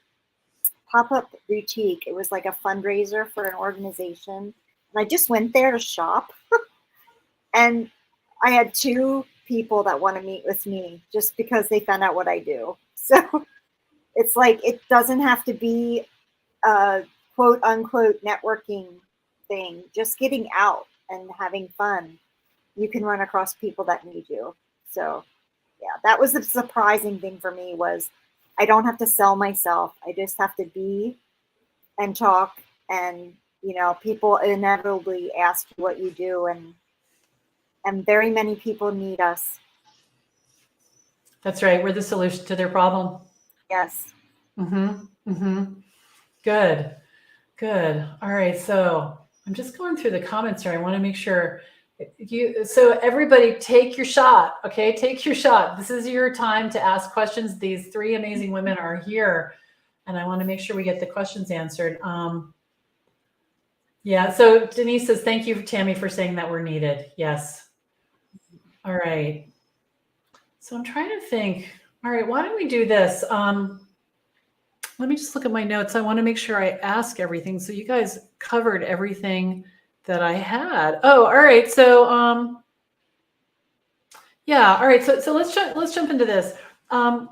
pop-up boutique. It was like a fundraiser for an organization. And I just went there to shop. And I had 2 people that want to meet with me just because they found out what I do. So it's like, it doesn't have to be a quote unquote networking thing. Just getting out and having fun. You can run across people that need you. So yeah, that was the surprising thing for me was I don't have to sell myself. I just have to be and talk, and people inevitably ask you what you do, and very many people need us. That's right. We're the solution to their problem. Yes. Mm-hmm. Mm-hmm. Good. Good. All right. So I'm just going through the comments here. I want to make sure so everybody take your shot. Okay. Take your shot. This is your time to ask questions. These 3 amazing women are here, and I want to make sure we get the questions answered. Yeah. So Denise says, thank you, Tammy, for saying that we're needed. Yes. All right. So I'm trying to think. All right. Why don't we do this? Let me just look at my notes. I want to make sure I ask everything. So you guys covered everything that I had. Oh, all right. So, yeah. All right. So let's jump into this. Um,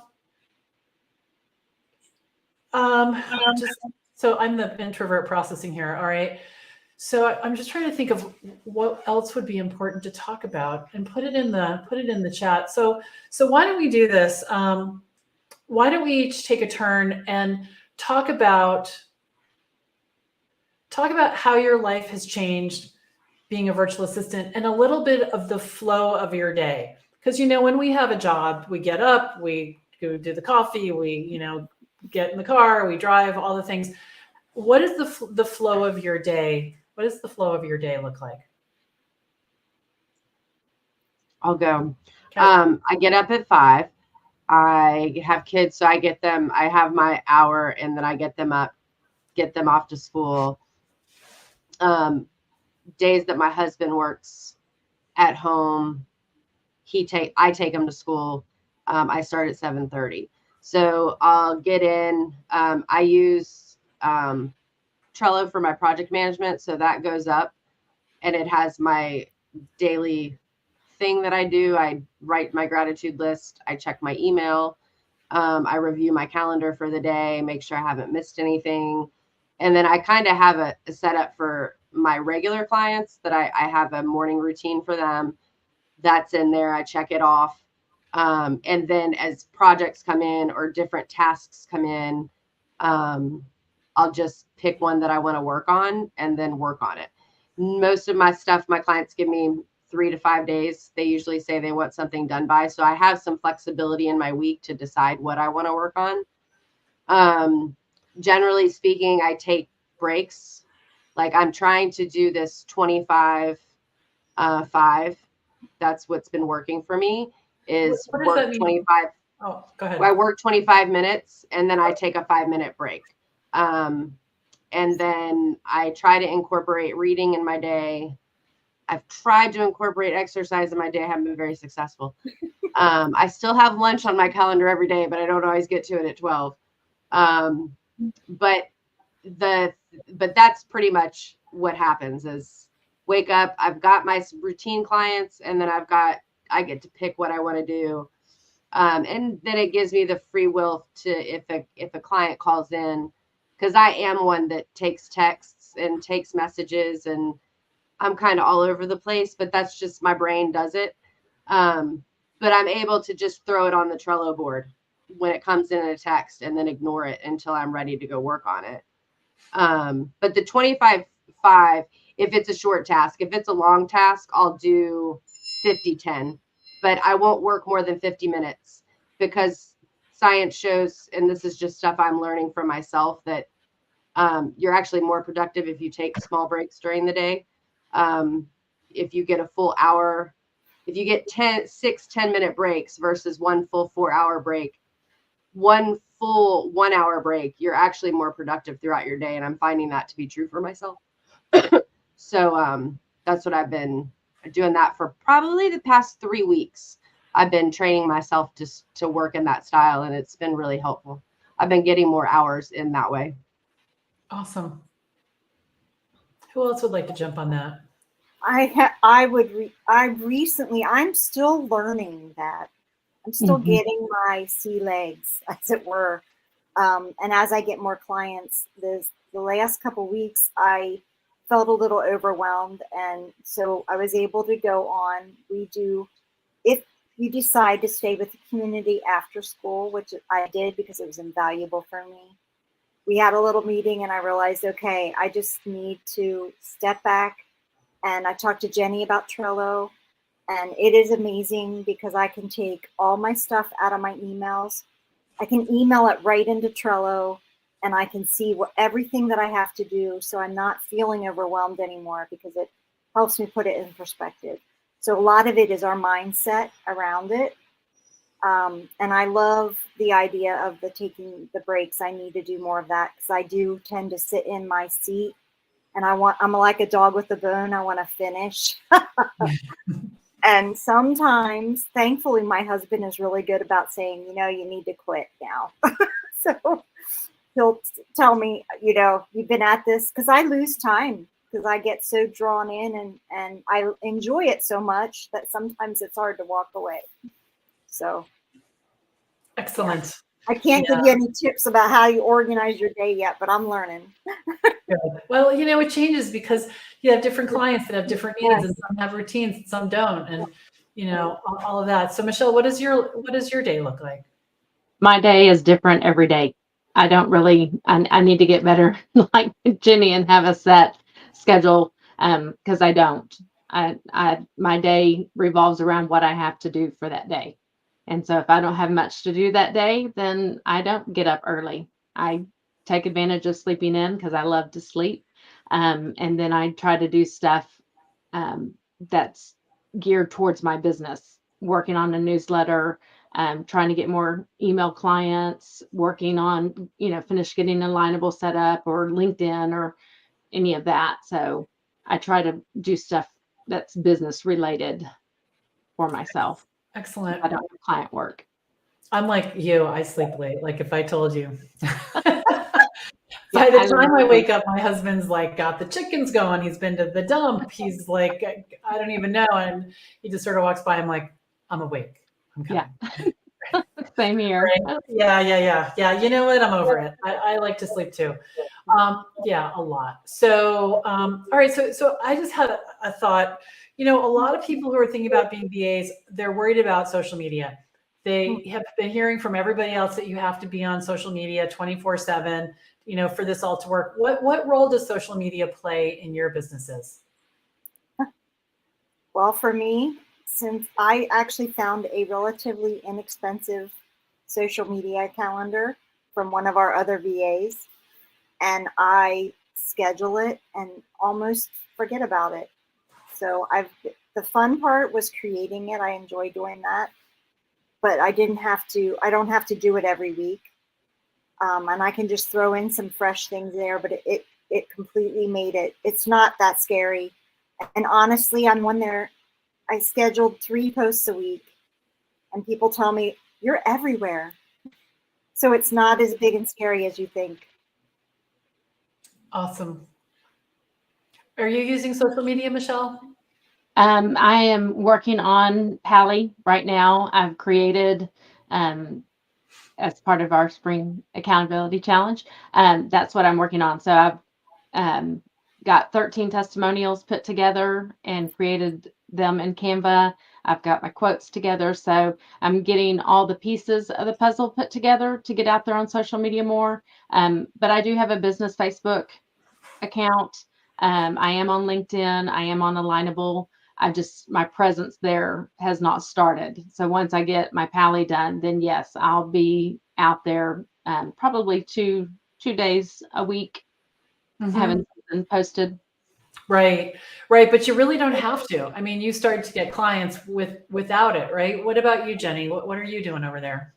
just so I'm the introvert processing here. All right. So I'm just trying to think of what else would be important to talk about and put it in the chat. So why don't we do this? Why don't we each take a turn and talk about how your life has changed being a virtual assistant and a little bit of the flow of your day. Because, when we have a job, we get up, we go do the coffee, we, get in the car, we drive, all the things. What is the flow of your day? What does the flow of your day look like? I'll go. Okay. I get up at 5. I have kids, so I have my hour, and then I get them up, get them off to school. Days that my husband works at home, I take him to school. I start at 7:30. So I'll get in. I use Trello for my project management. So that goes up and it has my daily thing that I do. I write my gratitude list. I check my email. I review my calendar for the day, make sure I haven't missed anything. And then I kind of have a setup for my regular clients that I have a morning routine for them. That's in there. I check it off. And then as projects come in or different tasks come in, I'll just pick one that I want to work on and then work on it. Most of my stuff, my clients give me 3 to 5 days. They usually say they want something done by. So I have some flexibility in my week to decide what I want to work on. Generally speaking, I take breaks. Like I'm trying to do this 25, 5. That's what's been working for me is What does work that mean? 25. Oh, go ahead. I work 25 minutes and then I take a 5-minute break. And then I try to incorporate reading in my day. I've tried to incorporate exercise in my day. I haven't been very successful. I still have lunch on my calendar every day, but I don't always get to it at 12. But that's pretty much what happens is wake up. I've got my routine clients and then I get to pick what I want to do. And then it gives me the free will to, if a client calls in, because I am one that takes texts and takes messages and I'm kind of all over the place, but that's just my brain does it. But I'm able to just throw it on the Trello board when it comes in a text and then ignore it until I'm ready to go work on it. But the 25-5, if it's a short task, if it's a long task, I'll do 50-10, but I won't work more than 50 minutes because science shows, and this is just stuff I'm learning for myself, that you're actually more productive if you take small breaks during the day. If you get a full hour, if you get 6 10-minute breaks versus one full 4-hour break, one full 1-hour break, you're actually more productive throughout your day. And I'm finding that to be true for myself. So that's what I've been doing that for probably the past 3 weeks. I've been training myself to work in that style, and it's been really helpful. I've been getting more hours in that way. Awesome. Who else would like to jump on that? I'm still learning that. I'm still getting my sea legs, as it were. And as I get more clients, the last couple of weeks, I felt a little overwhelmed. And so I was able to go on. If you decide to stay with the community after school, which I did because it was invaluable for me. We had a little meeting and I realized, okay, I just need to step back. And I talked to Jenny about Trello, and it is amazing because I can take all my stuff out of my emails. I can email it right into Trello, and I can see everything that I have to do. So I'm not feeling overwhelmed anymore because it helps me put it in perspective. So a lot of it is our mindset around it. And I love the idea of taking the breaks. I need to do more of that because I do tend to sit in my seat. And I'm like a dog with a bone. I want to finish. And sometimes, thankfully, my husband is really good about saying, you need to quit now. So he'll tell me, you've been at this, because I lose time. because I get so drawn in and I enjoy it so much that sometimes it's hard to walk away. So Excellent. I can't give you any tips about how you organize your day yet, but I'm learning. Good. Well, it changes because you have different clients that have different needs, Yes. and some have routines and some don't, and all of that. So, Michelle, what does your day look like? My day is different every day. I don't really, I need to get better like Jenny and have a set schedule, because I don't. My day revolves around what I have to do for that day. And so if I don't have much to do that day, then I don't get up early. I take advantage of sleeping in because I love to sleep. And then I try to do stuff that's geared towards my business, working on a newsletter, trying to get more email clients, working on, finish getting Alignable set up or LinkedIn or any of that. So I try to do stuff that's business related for myself. Excellent. I don't have client work. I'm like you. I sleep late. Like if I told you. By the time I wake up, my husband's like got the chickens going. He's been to the dump. He's like, I don't even know. And he just sort of walks by. I'm like, I'm awake. I'm coming. Yeah. Same here. Right? Yeah. You know what? I'm over it. I like to sleep too. Yeah, a lot. So, all right. So I just had a thought. A lot of people who are thinking about being VAs, they're worried about social media. They have been hearing from everybody else that you have to be on social media 24/7, for this all to work. What role does social media play in your businesses? Well, for me, since I actually found a relatively inexpensive social media calendar from one of our other VAs, and I schedule it and almost forget about it. So the fun part was creating it. I enjoy doing that, but I don't have to do it every week. And I can just throw in some fresh things there, but it completely made it's not that scary. And honestly, I'm one there. I scheduled 3 posts a week and people tell me you're everywhere. So it's not as big and scary as you think. Awesome. Are you using social media, Michelle? I am working on Pally right now. I've created, as part of our spring accountability challenge. That's what I'm working on. So I've got 13 testimonials put together and created them in Canva. I've got my quotes together. So I'm getting all the pieces of the puzzle put together to get out there on social media more. But I do have a business Facebook account. I am on LinkedIn. I am on Alignable. My presence there has not started. So once I get my Pally done, then yes, I'll be out there probably two days a week having something posted. Right. But you really don't have to. I mean, you started to get clients without it, right? What about you, Jenny? What are you doing over there?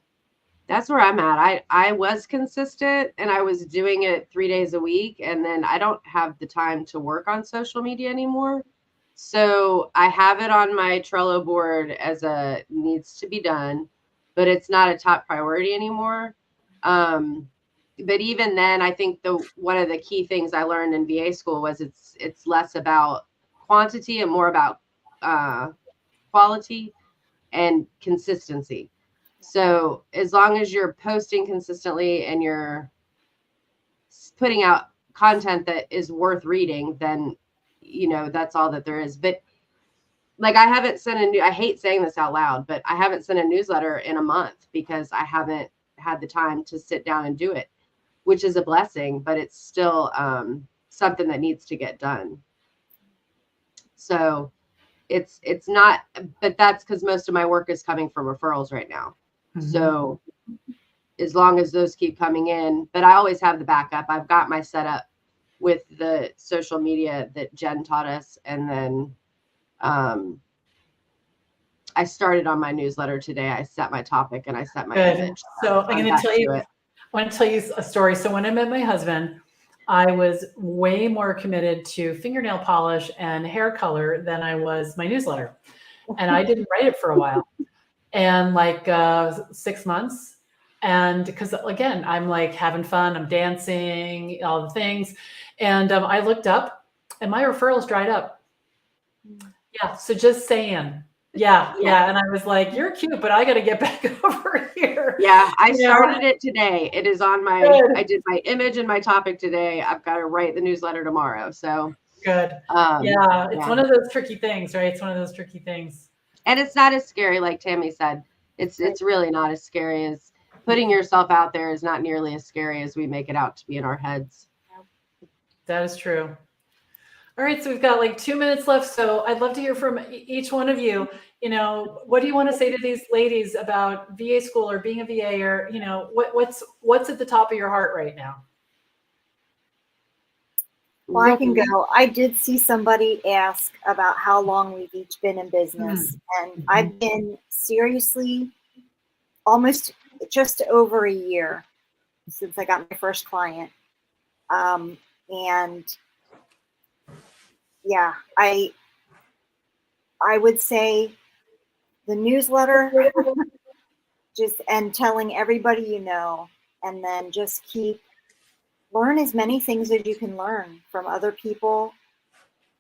That's where I'm at. I was consistent and I was doing it 3 days a week, and then I don't have the time to work on social media anymore. So I have it on my Trello board as a needs to be done, but it's not a top priority anymore. But even then, I think one of the key things I learned in VA school was it's less about quantity and more about quality and consistency. So as long as you're posting consistently and you're putting out content that is worth reading, then that's all that there is. But like I hate saying this out loud, but I haven't sent a newsletter in a month because I haven't had the time to sit down and do it, which is a blessing, but it's still something that needs to get done. So it's not, but that's because most of my work is coming from referrals right now. So as long as those keep coming in, but I always have the backup. I've got my setup with the social media that Jen taught us. And then I started on my newsletter today. I set my topic and I set my image. So I'm going to tell you, I want to tell you a story. So when I met my husband, I was way more committed to fingernail polish and hair color than I was my newsletter. And I didn't write it for a while. And like 6 months. And because again, I'm like having fun, I'm dancing, all the things. And I looked up and my referrals dried up. Yeah. So just saying. Yeah. Yeah. And I was like, you're cute, but I got to get back over here. Yeah, I You know? started it today. It is on my, Good. I did my image and my topic today. I've got to write the newsletter tomorrow. So Good. Yeah. It's one of those tricky things, right? It's one of those tricky things. And it's not as scary, like Tammy said. It's really not as scary as putting yourself out there is not nearly as scary as we make it out to be in our heads. That is true. All right, so we've got like 2 minutes left. So I'd love to hear from each one of you. You know, what do you want to say to these ladies about VA school or being a VA, or you know, what's at the top of your heart right now? Well, I can go. I did see somebody ask about how long we've each been in business, and I've been seriously almost just over a year since I got my first client. And yeah, I would say the newsletter, just and telling everybody you know, and then just learn as many things as you can learn from other people.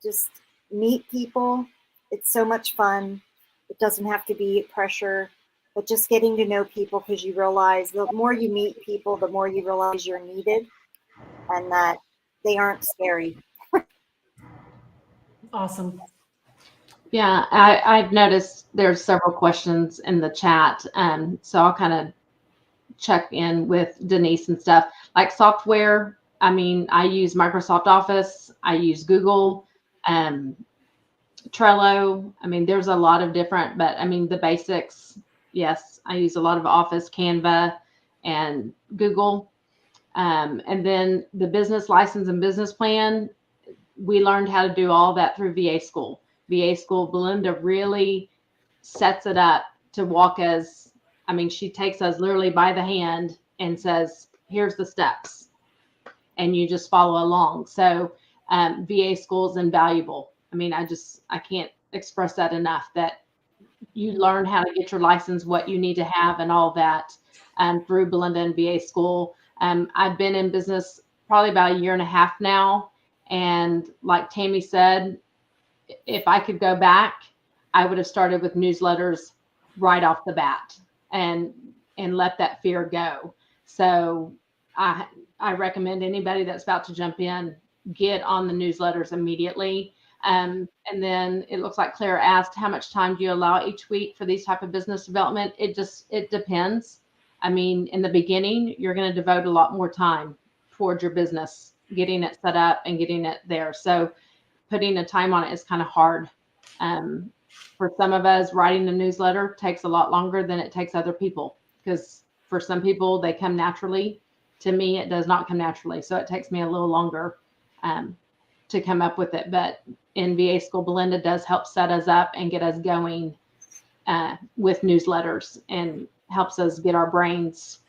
Just meet people. It's so much fun. It doesn't have to be pressure, but just getting to know people, because you realize the more you meet people, the more you realize you're needed and that they aren't scary. Awesome. Yeah, I've noticed there's several questions in the chat. So I'll kind of check in with Denise and stuff. Like software, I mean, I use Microsoft Office, I use Google, Trello. I mean, there's a lot of different, but I mean, the basics, yes, I use a lot of Office, Canva, and Google. And then the business license and business plan, we learned how to do all that through VA school. VA school, Belinda really sets it up to walk us. I mean, she takes us literally by the hand and says, here's the steps. And you just follow along. So VA school is invaluable. I mean, I can't express that enough, that you learn how to get your license, what you need to have and all that through Belinda and VA school. I've been in business probably about 1.5 years now. And like Tammy said, if I could go back, I would have started with newsletters right off the bat and let that fear go. So I recommend anybody that's about to jump in, get on the newsletters immediately. And then it looks like Claire asked, how much time do you allow each week for these type of business development? It depends. I mean, in the beginning, you're going to devote a lot more time towards your business, getting it set up and getting it there. So putting a time on it is kind of hard. For some of us, writing a newsletter takes a lot longer than it takes other people, because for some people, they come naturally. To me, it does not come naturally. So it takes me a little longer to come up with it. But in VA school, Belinda does help set us up and get us going with newsletters, and helps us get our brains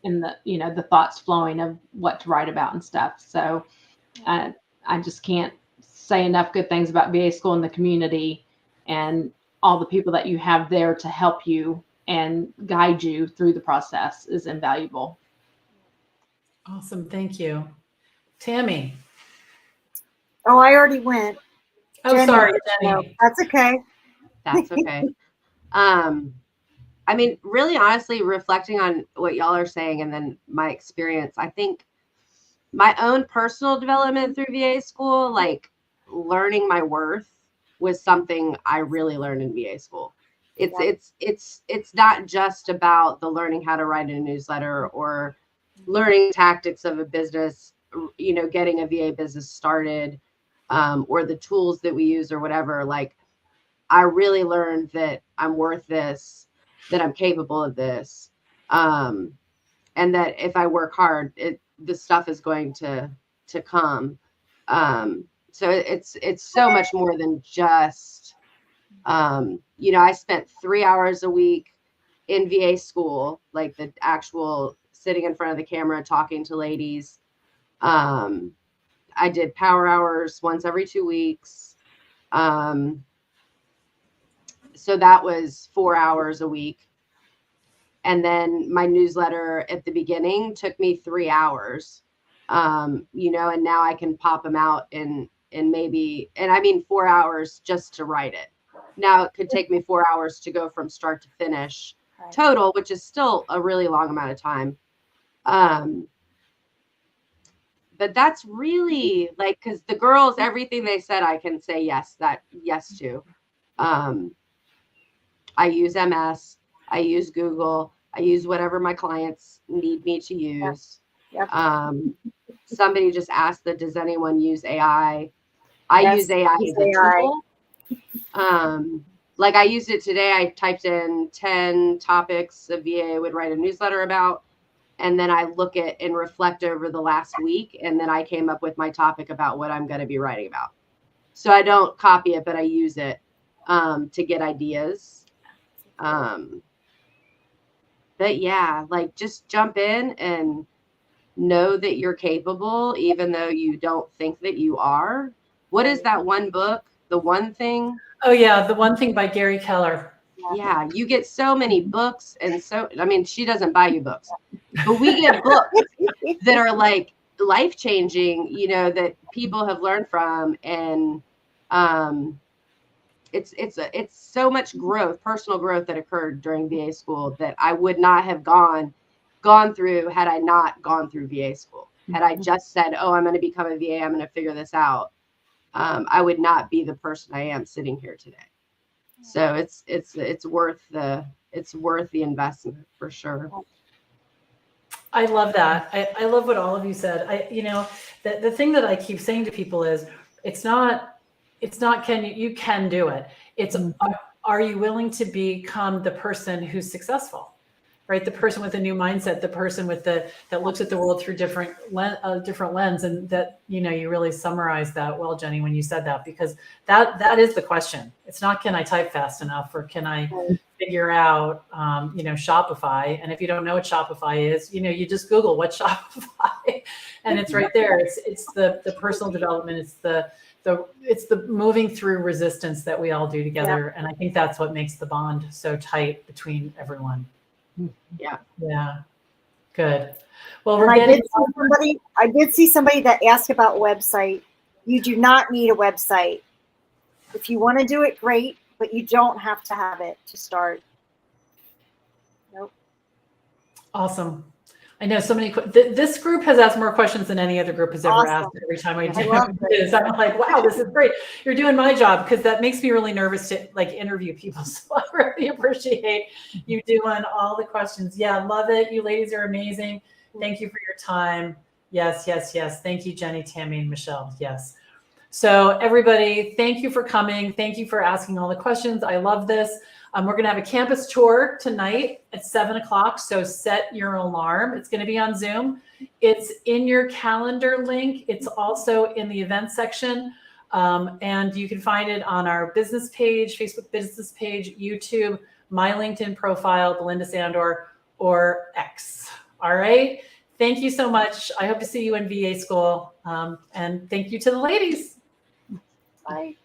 and the thoughts flowing of what to write about and stuff. So I just can't say enough good things about VA school and the community and all the people that you have there to help you and guide you through the process is invaluable. Awesome. Thank you. Tammy. Oh, I already went. Oh, Jenny. sorry, Jenny. No, that's okay. That's okay. I mean, really honestly, reflecting on what y'all are saying and then my experience, I think my own personal development through VA school, like learning my worth, was something I really learned in VA school. It's not just about the learning how to write a newsletter or learning tactics of a business, getting a VA business started, or the tools that we use or whatever. Like, I really learned that I'm worth this, that I'm capable of this, and that if I work hard, the stuff is going to come. So it's so much more than just, I spent 3 hours a week in VA school, like the actual sitting in front of the camera, talking to ladies. I did power hours once every 2 weeks. So that was 4 hours a week. And then my newsletter at the beginning took me 3 hours, and now I can pop them out in in maybe, and I mean 4 hours just to write it. Now it could take me 4 hours to go from start to finish Right. total, which is still a really long amount of time. But that's really like, because the girls, everything they said, I can say yes to. I use MS, I use Google, I use whatever my clients need me to use. Yep. Somebody just asked that, does anyone use AI? I Yes, use AI use as a AI. tool. Like I used it today. I typed in 10 topics a VA would write a newsletter about. And then I look at and reflect over the last week. And then I came up with my topic about what I'm going to be writing about. So I don't copy it, but I use it to get ideas. But yeah, like just jump in and know that you're capable, even though you don't think that you are. What is that one book? The One Thing? Oh yeah, The One Thing by Gary Keller. Yeah, you get so many books, and so, I mean, she doesn't buy you books, but we get books that are like life-changing, you know, that people have learned from. And it's so much growth, personal growth that occurred during VA school that I would not have gone through had I not gone through VA school. Had I just said, oh, I'm going to become a VA, I'm going to figure this out, I would not be the person I am sitting here today. So it's worth the investment for sure. I love that. I love what all of you said. The thing that I keep saying to people is it's not you can do it. It's are you willing to become the person who's successful, right? The person with a new mindset, the person that looks at the world through different lens. And that, you really summarized that well, Jenny, when you said that, because that is the question. It's not, can I type fast enough, or can I figure out, Shopify? And if you don't know what Shopify is, you just Google what's Shopify and it's right there. It's the personal development. It's the moving through resistance that we all do together. And I think that's what makes the bond so tight between everyone. Yeah. Yeah. Good. Well, I did see somebody that asked about website. You do not need a website. If you want to do it, great, but you don't have to have it to start. Nope. Awesome. I know so many. This group has asked more questions than any other group has ever asked. Every time I do this, I'm like, wow, this is great. You're doing my job, because that makes me really nervous to interview people. So I really appreciate you doing all the questions. Yeah, love it. You ladies are amazing. Thank you for your time. Yes, yes, yes. Thank you, Jenny, Tammy, and Michelle. Yes. So everybody, thank you for coming. Thank you for asking all the questions. I love this. We're going to have a campus tour tonight at 7:00. So set your alarm. It's going to be on Zoom. It's in your calendar link. It's also in the event section. And you can find it on our business page, Facebook business page, YouTube, my LinkedIn profile, Belinda Sandor, or X. All right. Thank you so much. I hope to see you in VA school. And thank you to the ladies. Bye.